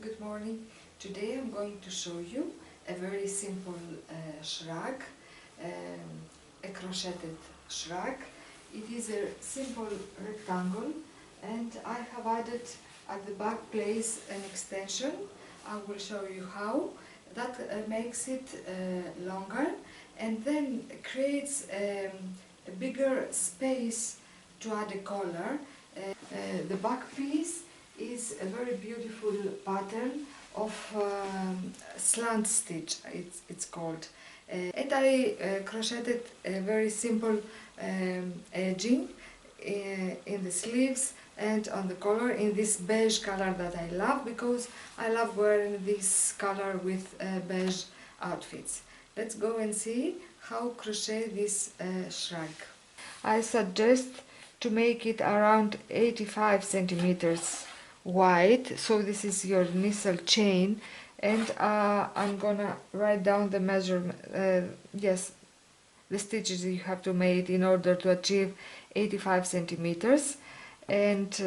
Good morning. Today I'm going to show you a very simple shrug, a crocheted shrug. It is a simple rectangle and I have added at the back place an extension. I will show you how. That makes it longer and then creates a bigger space to add a collar. The back piece is a very beautiful pattern of slant stitch, it's called. And I crocheted a very simple edging in the sleeves and on the collar in this beige color that I love, because I love wearing this color with beige outfits. Let's go and see how crochet this shrug. I suggest to make it around 85 centimeters wide, so this is your initial chain, and I'm gonna write down the measurement, the stitches you have to make in order to achieve 85 centimeters, and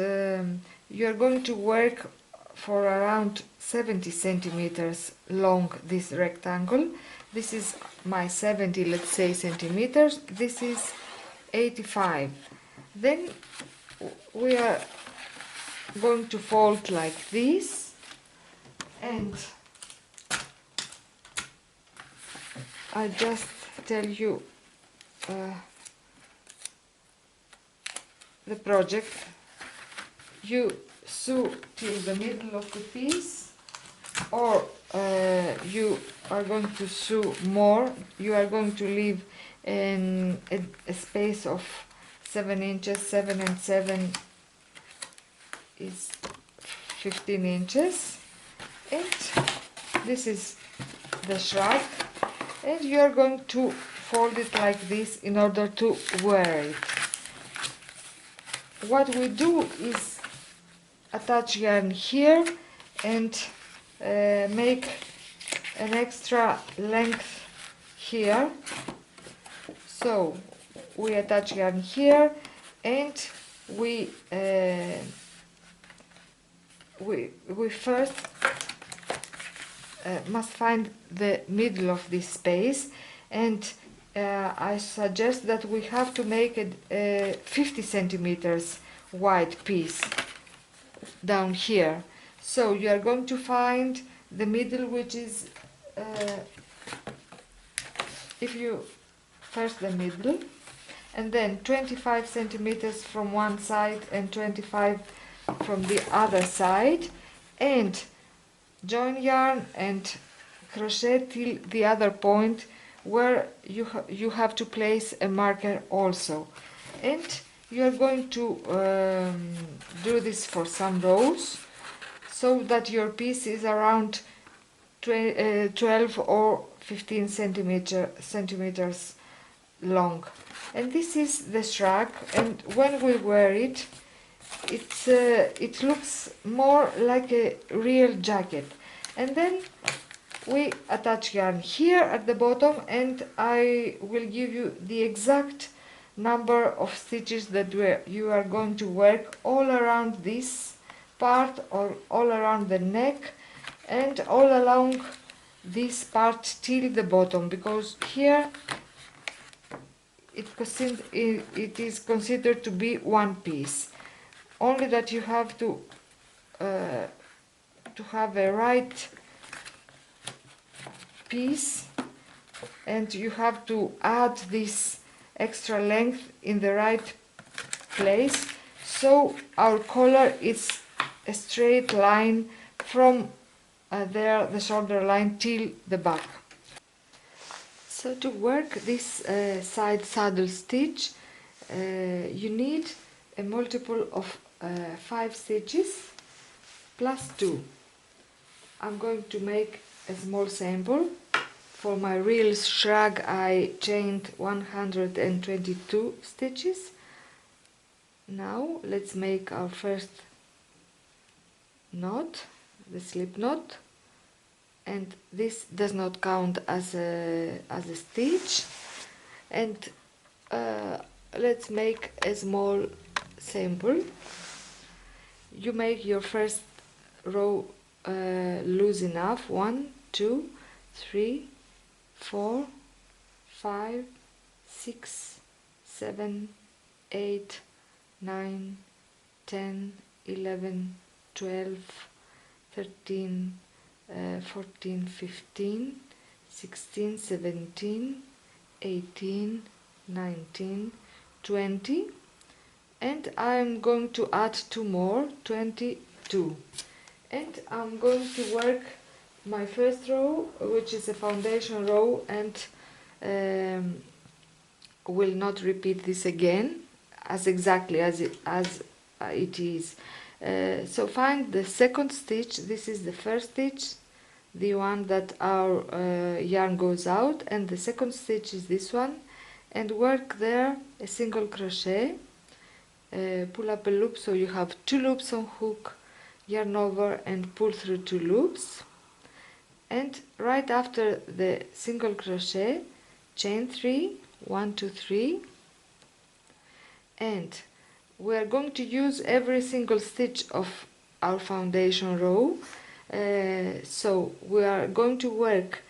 you're going to work for around 70 centimeters long this rectangle. This is my 70, let's say, centimeters. This is 85. Then we are going to fold like this, and I just tell you the project. You sew till the middle of the piece, or you are going to sew more. You are going to leave a space of 7 inches. 7 and 7 is 15 inches, and this is the shrug, and you are going to fold it like this in order to wear it. What we do is attach yarn here and make an extra length here. So we attach yarn here, and we first must find the middle of this space, and I suggest that we have to make a 50 centimeters wide piece down here. So you are going to find the middle, which is if you first the middle, and then 25 centimeters from one side and 25 from the other side, and join yarn and crochet till the other point where you have to place a marker also. And you are going to do this for some rows, so that your piece is around 12 or 15 centimeters long. And this is the shrug, and when we wear it, it looks more like a real jacket. And then we attach yarn here at the bottom, and I will give you the exact number of stitches that you are going to work all around this part, or all around the neck, and all along this part till the bottom, because here it is considered to be one piece. Only that you have to have a right piece, and you have to add this extra length in the right place, so our collar is a straight line from there, the shoulder line, till the back. So to work this side saddle stitch, you need a multiple of 5 stitches plus 2. I'm going to make a small sample. For my real shrug I chained 122 stitches. Now let's make our first knot, the slip knot, and this does not count as a stitch. And let's make a small sample. You make your first row loose enough. 1, 2, 3, 4, 5, 6, 7, 8, 9, 10, 11, 12, 13, 14, 15, 16, 17, 18, 19, 20, and I'm going to add 2 more, 22. And I'm going to work my first row, which is a foundation row, and will not repeat this again as exactly as it is. So find the second stitch. This is the first stitch, the one that our yarn goes out, and the second stitch is this one, and work there a single crochet, pull up a loop so you have 2 loops on hook, yarn over and pull through 2 loops, and right after the single crochet chain 3, 1, 2, 3, and we are going to use every single stitch of our foundation row. So we are going to work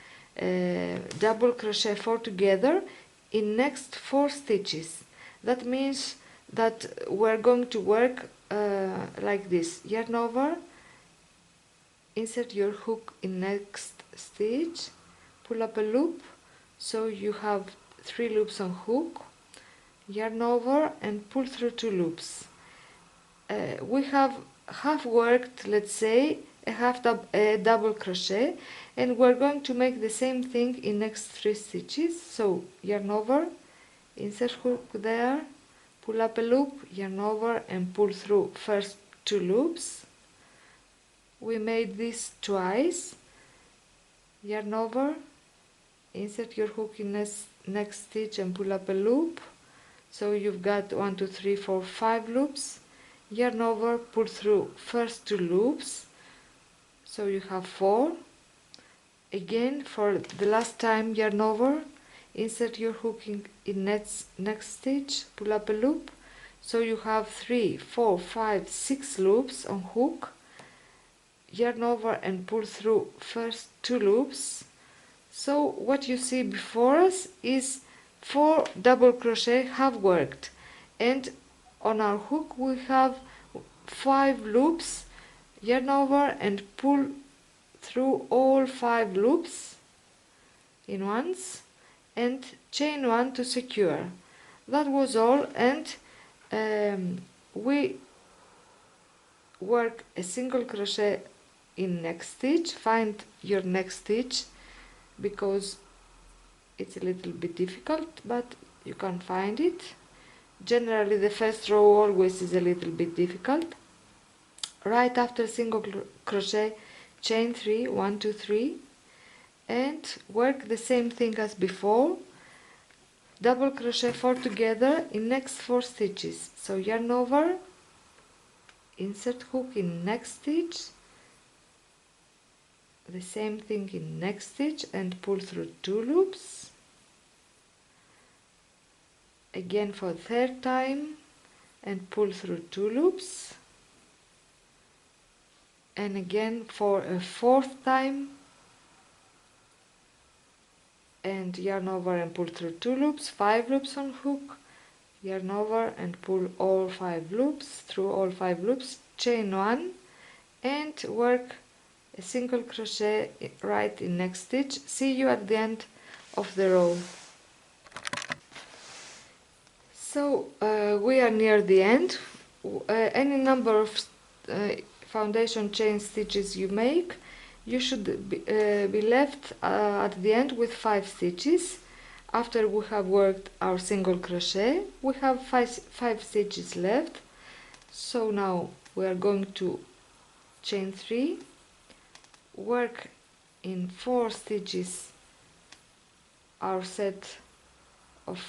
double crochet 4 together in next 4 stitches. That means that we're going to work like this: yarn over, insert your hook in next stitch, pull up a loop so you have 3 loops on hook, yarn over and pull through 2 loops. We have half worked, let's say, a double crochet, and we're going to make the same thing in next 3 stitches. So yarn over, insert hook there, pull up a loop, yarn over and pull through first 2 loops. We made this twice. Yarn over, insert your hook in next stitch and pull up a loop. So you've got 1, 2, 3, 4, 5 loops. Yarn over, pull through first 2 loops. So you have 4. Again, for the last time, yarn over, insert your hook in next stitch, pull up a loop. So you have 3, 4, 5, 6 loops on hook. Yarn over and pull through first 2 loops. So what you see before us is 4 double crochet half worked, and on our hook we have 5 loops. Yarn over and pull through all 5 loops in once and chain 1 to secure. That was all, and we work a single crochet in next stitch. Find your next stitch because it's a little bit difficult, but you can find it. Generally the first row always is a little bit difficult. Right after single crochet chain 3, 1, 2, 3, and work the same thing as before. Double crochet 4 together in next 4 stitches. So yarn over, insert hook in next stitch, the same thing in next stitch and pull through 2 loops. Again for third time and pull through 2 loops. And again for a 4th time and yarn over and pull through 2 loops, 5 loops on hook, yarn over and pull all 5 loops through all 5 loops, chain 1 and work a single crochet right in next stitch. See you at the end of the row. So we are near the end. Any number of foundation chain stitches you make, you should be left at the end with 5 stitches. After we have worked our single crochet, we have 5 stitches left. So now we are going to chain 3, work in 4 stitches our set of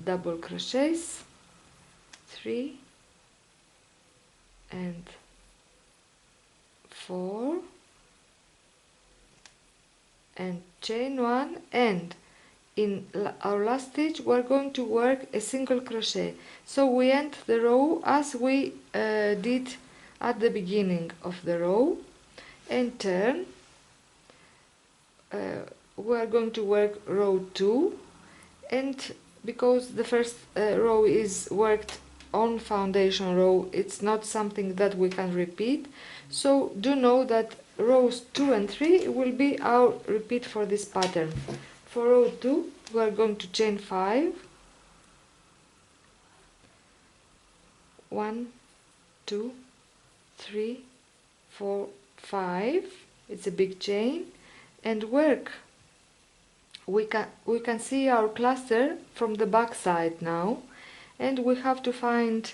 double crochets, 3 and 4, and chain 1, and in our last stitch we're going to work a single crochet. So we end the row as we did at the beginning of the row. and turn. We are going to work row 2, and because the first row is worked on foundation row, it's not something that we can repeat, so do know that rows 2 and 3 will be our repeat for this pattern. For row 2 we are going to chain 5, 1, 2, 3, 4, 5, it's a big chain, and work. We can see our cluster from the back side now, and we have to find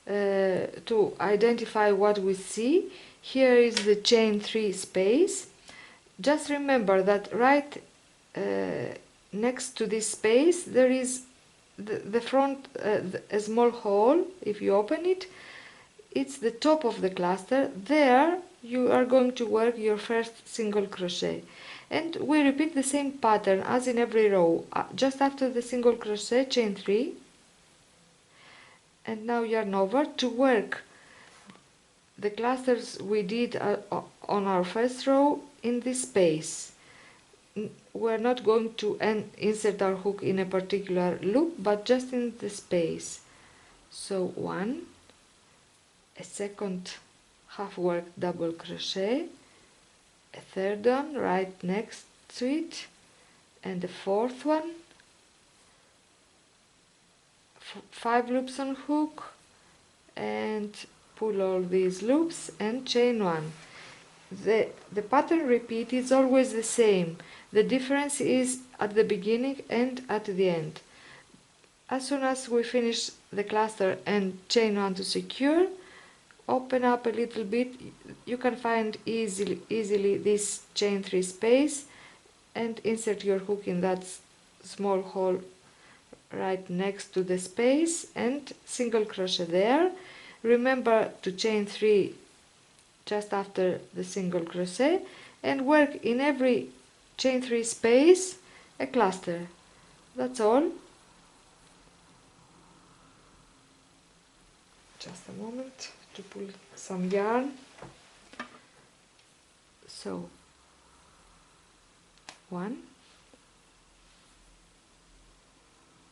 to identify what we see. Here is the chain 3 space. Just remember that right next to this space there is the front, a small hole. If you open it, it's the top of the cluster. There you are going to work your first single crochet, and we repeat the same pattern as in every row. Just after the single crochet, chain 3, and now yarn over to work the clusters we did on our first row in this space. We're not going to insert our hook in a particular loop, but just in the space. So 1, a second half worked double crochet, a third one right next to it, and a fourth one, 5 loops on hook, and pull all these loops and chain 1. The pattern repeat is always the same. The difference is at the beginning and at the end. As soon as we finish the cluster and chain 1 to secure, open up a little bit, you can find easily this chain 3 space and insert your hook in that small hole right next to the space and single crochet there. Remember to chain 3 just after the single crochet, and work in every chain 3 space a cluster. That's all. Just a moment to pull some yarn. So 1,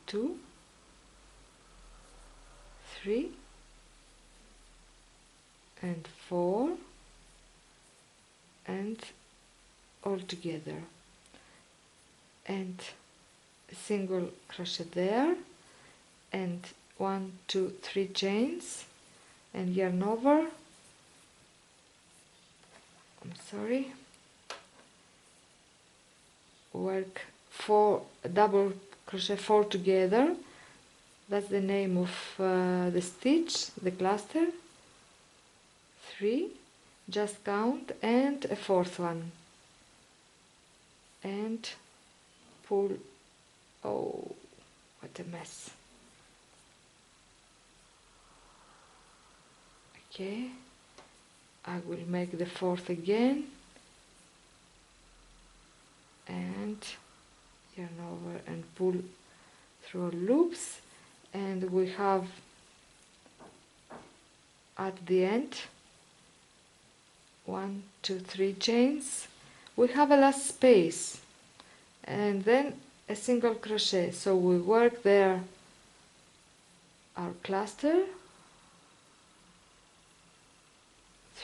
2, 3, and 4, and all together, and a single crochet there, and 1, 2, 3 chains, and yarn over. Work 4 double crochet 4 together. That's the name of the stitch, the cluster. 3, just count, and a fourth one, and pull. Oh, what a mess. Okay, I will make the fourth again, and yarn over and pull through loops, and we have at the end 1, 2, 3 chains. We have a last space and then a single crochet, so we work there our cluster,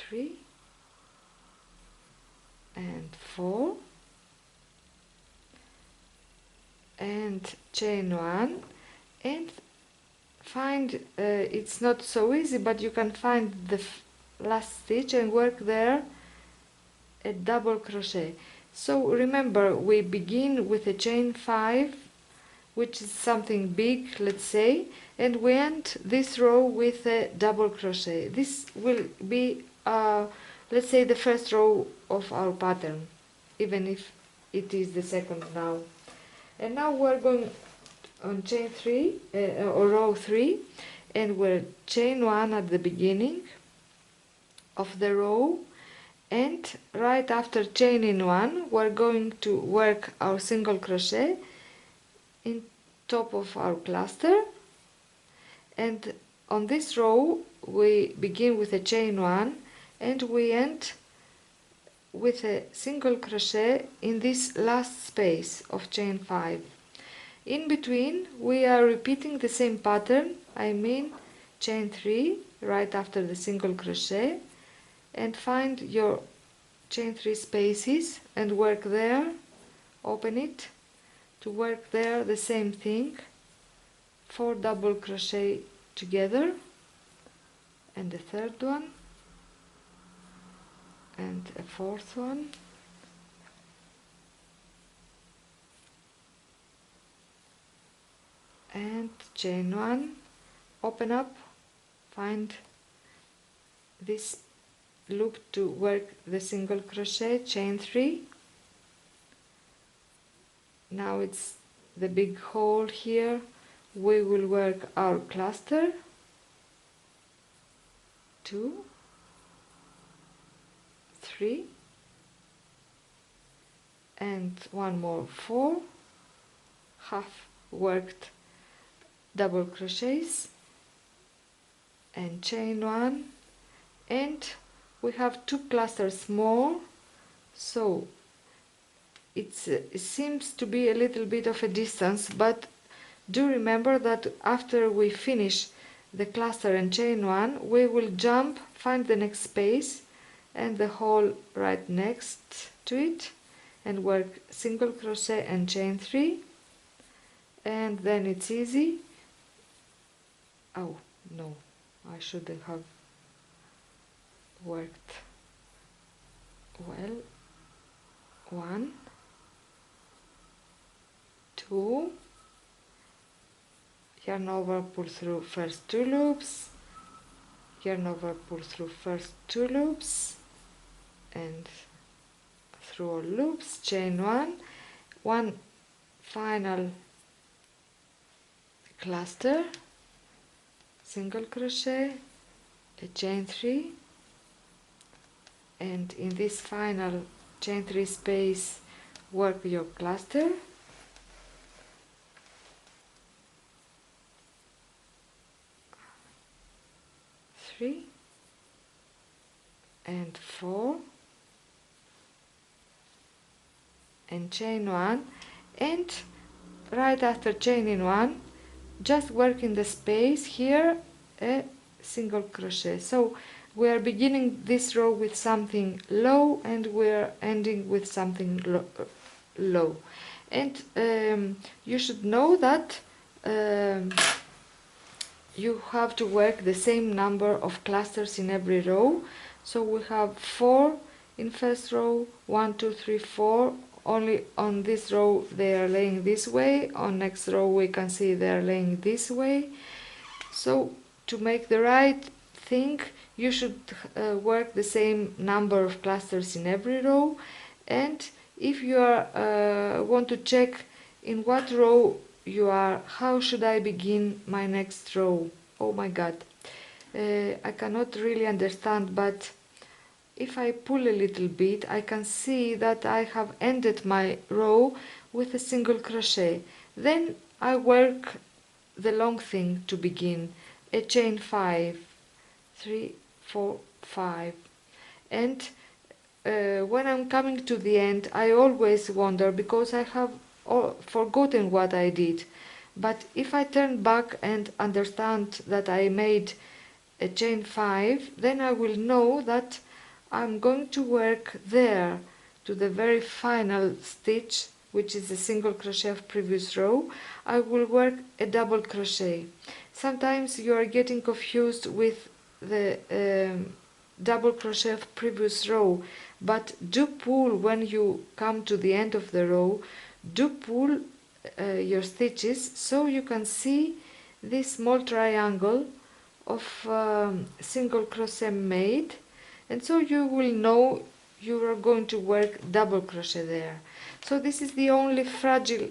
3 and 4, and chain 1, and find it's not so easy, but you can find the last stitch and work there a double crochet. So remember, we begin with a chain 5, which is something big, let's say, and we end this row with a double crochet. This will be let's say the first row of our pattern, even if it is the second now. And now we're going on chain 3 or row 3, and we'll chain 1 at the beginning of the row, and right after chaining 1 we're going to work our single crochet in top of our cluster, and on this row we begin with a chain 1 and we end with a single crochet in this last space of chain 5. In between we are repeating the same pattern, I mean chain 3 right after the single crochet, and find your chain 3 spaces and work there, open it, to work there the same thing, 4 double crochet together, and the third one, and a fourth one, and chain 1, open up, find this loop to work the single crochet, chain 3. Now it's the big hole here, we will work our cluster, 2, 3, and one more, 4, half worked double crochets, and chain 1, and we have 2 clusters more, so it seems to be a little bit of a distance, but do remember that after we finish the cluster and chain 1, we will jump, find the next space and the hole right next to it, and work single crochet and chain 3, and then it's easy. Oh no, I shouldn't have worked well. 1, 2, yarn over, pull through first 2 loops, yarn over, pull through first 2 loops, and through all loops, chain 1, one final cluster, single crochet, a chain 3, and in this final chain 3 space work your cluster, 3 and 4, and chain 1, and right after chaining 1 just work in the space here a single crochet. So we are beginning this row with something low and we are ending with something low. And you should know that you have to work the same number of clusters in every row. So we have 4 in first row, 1, 2, 3, 4. Only on this row they are laying this way, on next row we can see they are laying this way. So to make the right thing you should work the same number of clusters in every row. And if you are want to check in what row you are, how should I begin my next row? Oh my god, I cannot really understand, but if I pull a little bit I can see that I have ended my row with a single crochet. Then I work the long thing to begin, a chain 5, 3, 4, 5, and when I'm coming to the end I always wonder because I have forgotten what I did. But if I turn back and understand that I made a chain 5, then I will know that I'm going to work there to the very final stitch, which is a single crochet of previous row. I will work a double crochet. Sometimes you are getting confused with the double crochet of previous row, but do pull when you come to the end of the row, do pull your stitches so you can see this small triangle of single crochet made, and so you will know you are going to work double crochet there. So this is the only fragile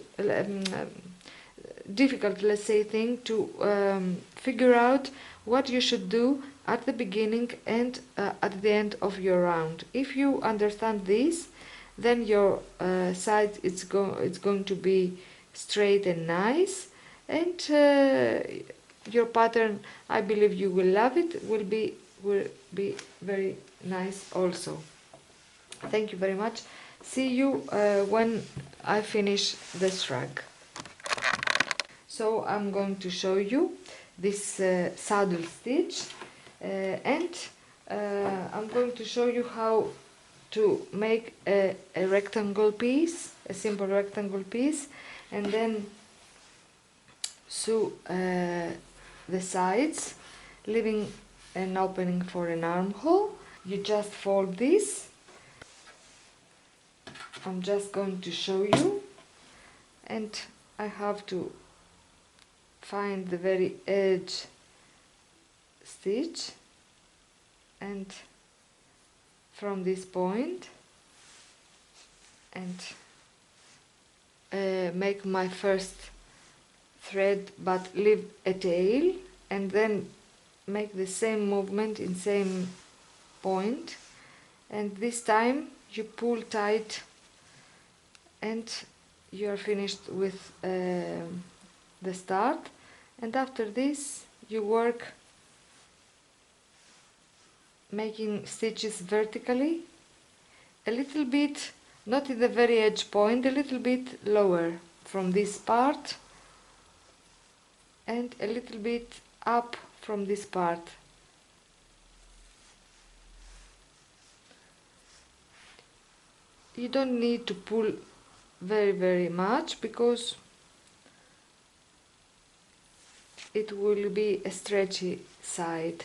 difficult, let's say, thing to figure out what you should do at the beginning and at the end of your round. If you understand this, then your side it's going to be straight and nice, and your pattern, I believe you will love it, will be very nice also. Thank you very much. See you when I finish the shrug. So I'm going to show you this saddle stitch and I'm going to show you how to make a rectangle piece, a simple rectangle piece, and then sew the sides, leaving an opening for an armhole. You just fold this. I'm just going to show you, and I have to find the very edge stitch, and from this point, and make my first thread but leave a tail, and then make the same movement in same point, and this time you pull tight and you are finished with the start. And after this you work making stitches vertically, a little bit, not at the very edge point, a little bit lower from this part and a little bit up from this part. You don't need to pull very much because it will be a stretchy side.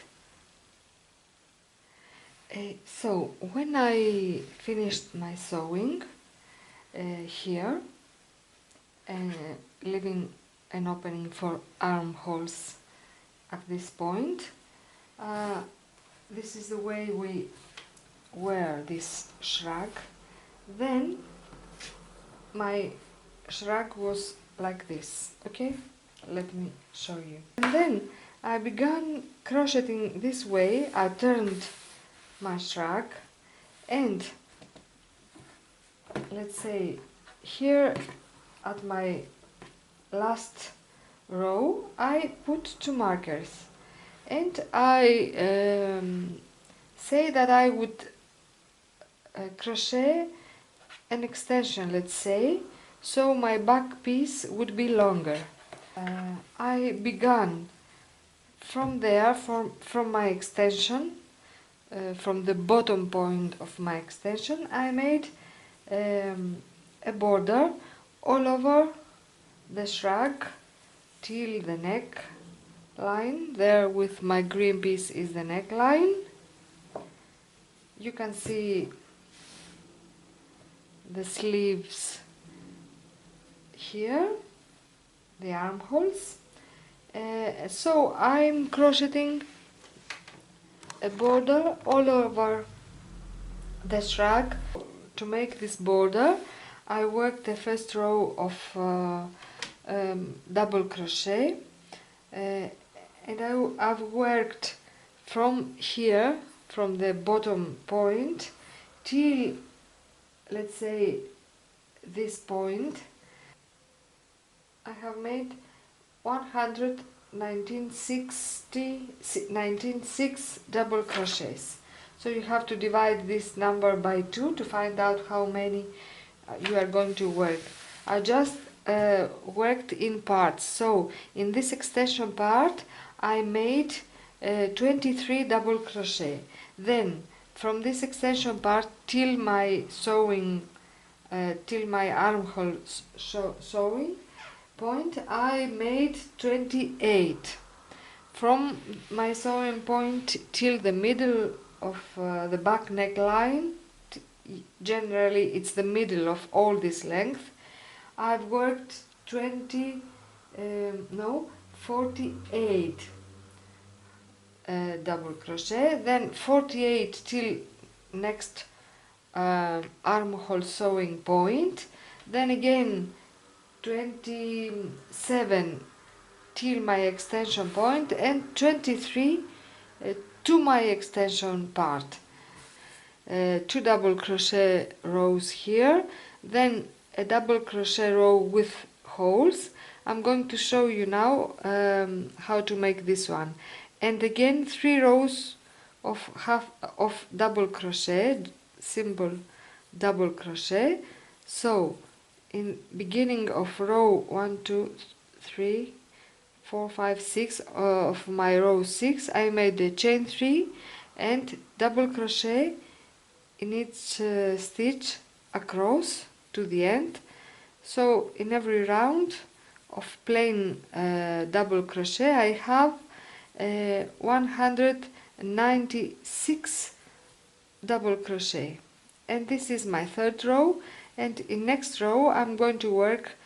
So when I finished my sewing here, leaving an opening for armholes at this point, this is the way we wear this shrug. Then my shrug was like this, okay? Let me show you. And then I began crocheting this way. I turned my shrug, and let's say here at my last row I put 2 markers, and I say that I would crochet an extension, let's say, so my back piece would be longer. I began from there, from my extension, from the bottom point of my extension. I made a border all over the shrug till the neck line. There with my green piece is the neckline. You can see the sleeves here, the armholes. So I'm crocheting a border all over the shrug. To make this border, I worked the first row of double crochet, and I've worked from here, from the bottom point till, let's say, this point. I have made 196 double crochets. So you have to divide this number by 2 to find out how many you are going to work. I just worked in parts. So in this extension part I made 23 double crochet. Then from this extension part till my sewing, till my armhole sewing point, I made 28. From my sewing point till the middle of the back neckline, generally it's the middle of all this length, I've worked 48 double crochet, then 48 till next armhole sewing point, then again 27 till my extension point, and 23 to my extension part. 2 double crochet rows here, then a double crochet row with holes. I'm going to show you now how to make this one, and again 3 rows of double crochet, simple double crochet. So in beginning of row 1, 2, 3, 4, 5, 6 of my row 6, I made a chain 3 and double crochet in each stitch across to the end. So in every round of plain double crochet I have 196 double crochet, and this is my third row, and in next row I'm going to work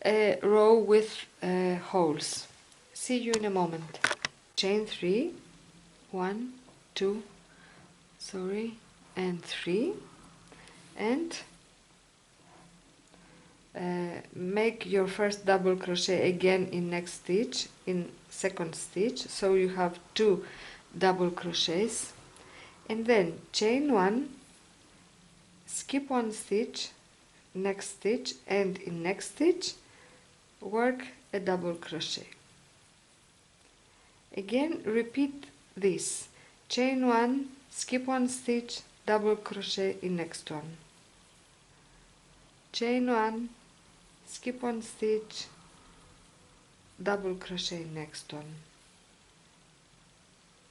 a row with holes. See you in a moment. Chain 3, 1, 2, sorry, and 3, and make your first double crochet again in next stitch, in second stitch, so you have 2 double crochets, and then chain 1, skip 1 stitch, next stitch, and in next stitch work a double crochet. Again repeat this, chain 1, skip 1 stitch, double crochet in next one, chain 1, skip 1 stitch, double crochet next one.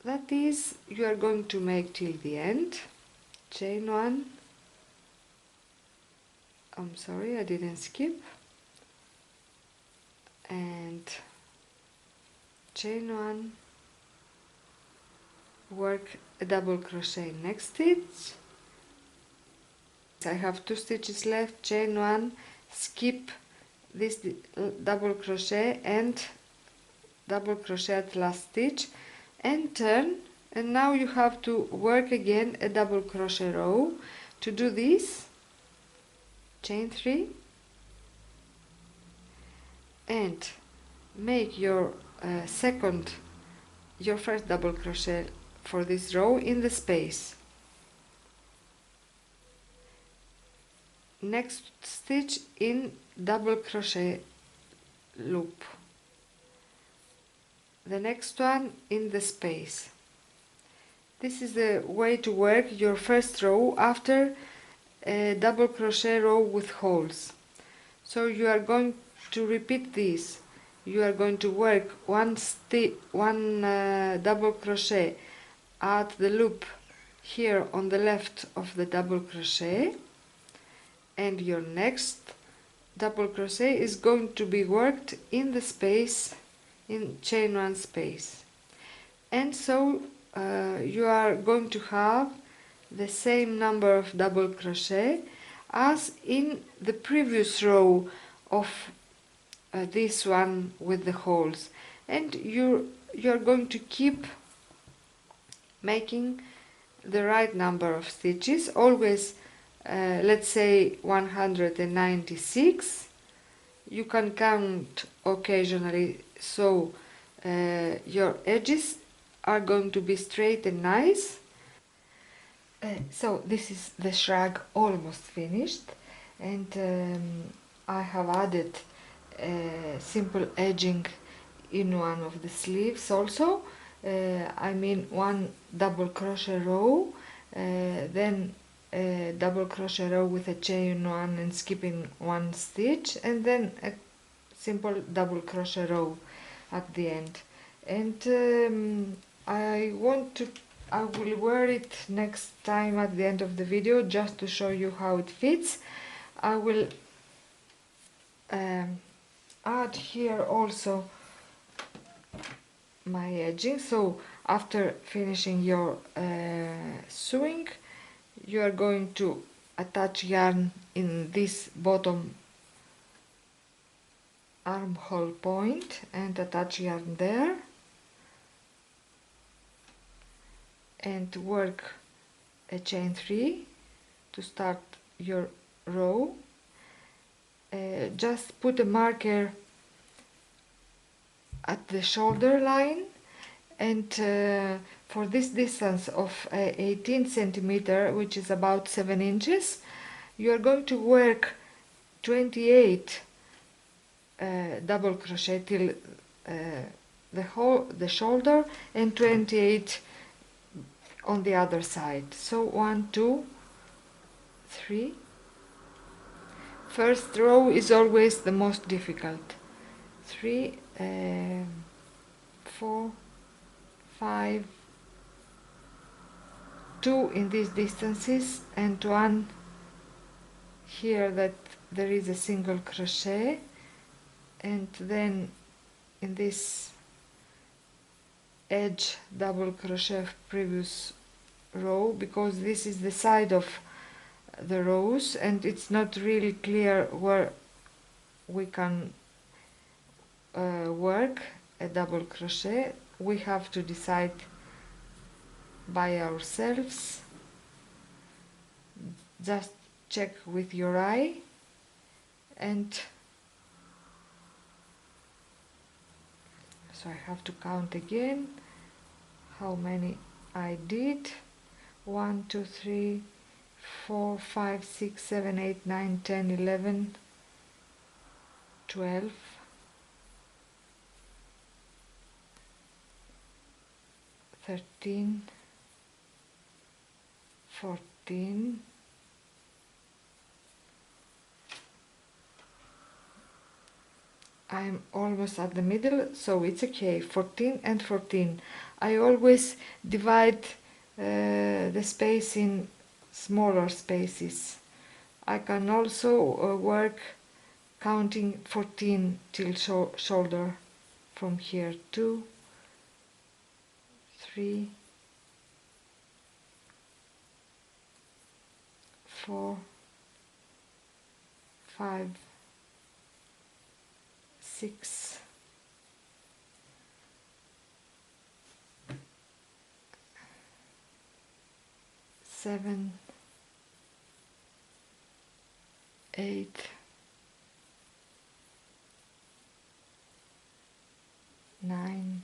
That is, you are going to make till the end. Chain 1, I'm sorry, I didn't skip, and chain 1, work a double crochet next stitch. I have 2 stitches left, chain 1, skip this double crochet and double crochet at last stitch and turn, and now you have to work again a double crochet row. To do this, chain 3 and make your first double crochet for this row in the space. Next stitch in double crochet loop, the next one in the space. This is the way to work your first row after a double crochet row with holes. So you are going to repeat this. You are going to work one double crochet at the loop here on the left of the double crochet, and your next double crochet is going to be worked in the space, in chain 1 space, and so you are going to have the same number of double crochet as in the previous row of this one with the holes, and you're going to keep making the right number of stitches, always let's say 196. You can count occasionally, so your edges are going to be straight and nice. So this is the shrug almost finished, and I have added simple edging in one of the sleeves also. I mean one double crochet row, then a double crochet row with a chain 1 and skipping 1 stitch, and then a simple double crochet row at the end. And I will wear it next time at the end of the video, just to show you how it fits. I will add here also my edging. So after finishing your sewing, you are going to attach yarn in this bottom armhole point and attach yarn there, and work a chain 3 to start your row. Just put a marker at the shoulder line, and for this distance of 18 centimeter, which is about 7 inches, you are going to work 28 double crochet till the shoulder, and 28 on the other side. So 1, 2, 3, First row is always the most difficult. 3, 4, 5, 2 in these distances, and 1 here that there is a single crochet, and then in this edge double crochet of previous row, because this is the side of the rows and it's not really clear where we can work a double crochet. We have to decide by ourselves. Just check with your eye, and so I have to count again how many I did. 1, 2, 3, 4, 5, 6, 7, 8, 9, 10, 11, 12, 13, 14, I'm almost at the middle, so it's okay. 14 and 14. I always divide the space in smaller spaces. I can also work counting 14 till shoulder from here. 2, 3, 4, 5, 6, 7, 8, 9,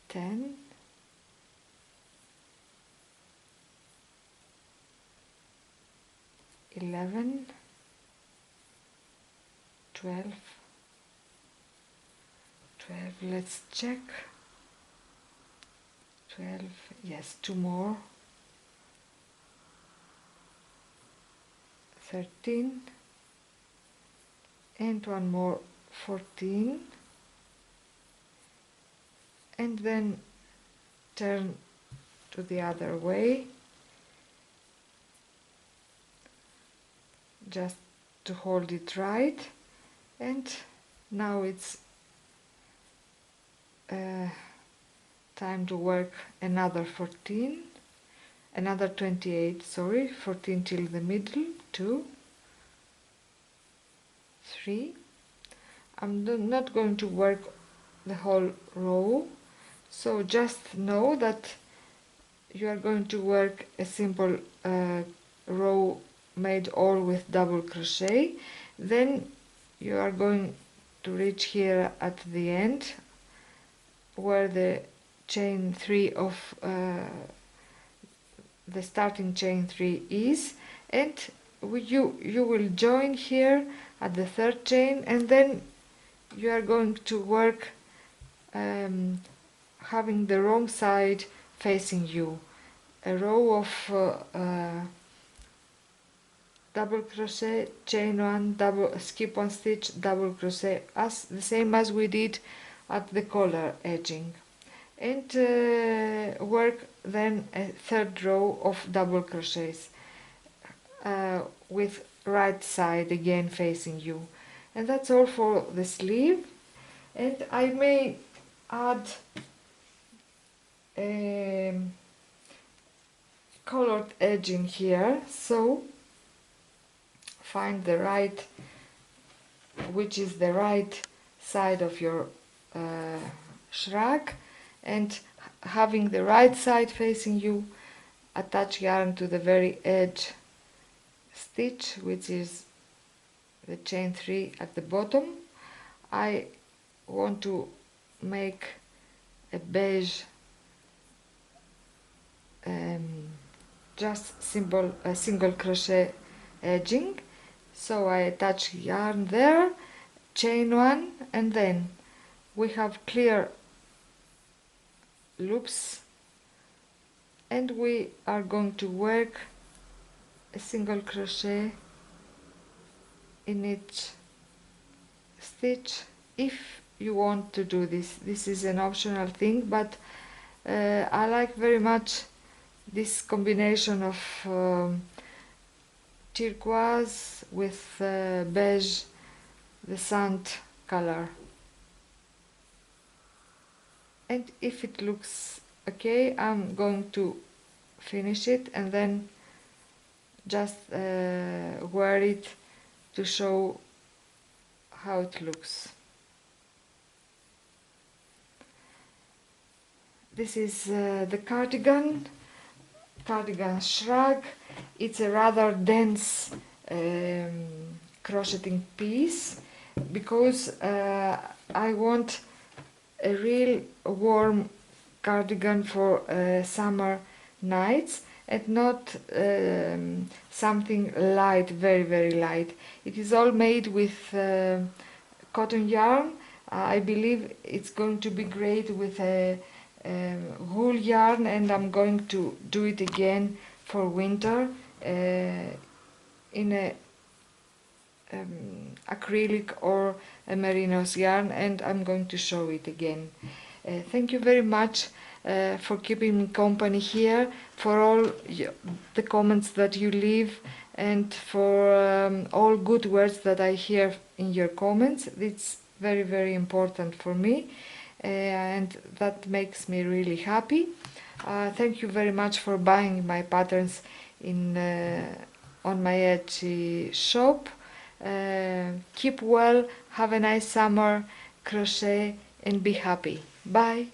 10, 11, 12, 12, let's check. 12, yes, 2 more. 13, and 1 more. 14, and then turn to the other way, just to hold it right. And now it's time to work another 28, sorry, 14 till the middle. 2, 3. I'm not going to work the whole row, so just know that you are going to work a simple row made all with double crochet. Then you are going to reach here at the end where the chain 3 of the starting chain 3 is, and you will join here at the 3rd chain, and then you are going to work having the wrong side facing you. A row of double crochet, chain 1, double skip 1 stitch, double crochet, as the same as we did at the collar edging, and work then a 3rd row of double crochets with right side again facing you. And that's all for the sleeve. And I may add colored edging here, so find the right, which is the right side of your shrug, and having the right side facing you, attach yarn to the very edge stitch, which is the chain 3 at the bottom. I want to make a beige just single crochet edging, so I attach yarn there, chain 1, and then we have clear loops and we are going to work a single crochet in each stitch. If you want to do this is an optional thing, but I like very much this combination of turquoise with beige, the sand color. And if it looks okay, I'm going to finish it and then just wear it to show how it looks. This is the cardigan shrug. It's a rather dense crocheting piece because I want a real warm cardigan for summer nights and not something light, very light. It is all made with cotton yarn. I believe it's going to be great with a wool yarn, and I'm going to do it again for winter in a acrylic or a merino's yarn, and I'm going to show it again. Thank you very much for keeping me company here, for all the comments that you leave, and for all good words that I hear in your comments. It's very important for me, and that makes me really happy. Thank you very much for buying my patterns in on my Etsy shop. Keep well, have a nice summer, crochet and be happy. Bye!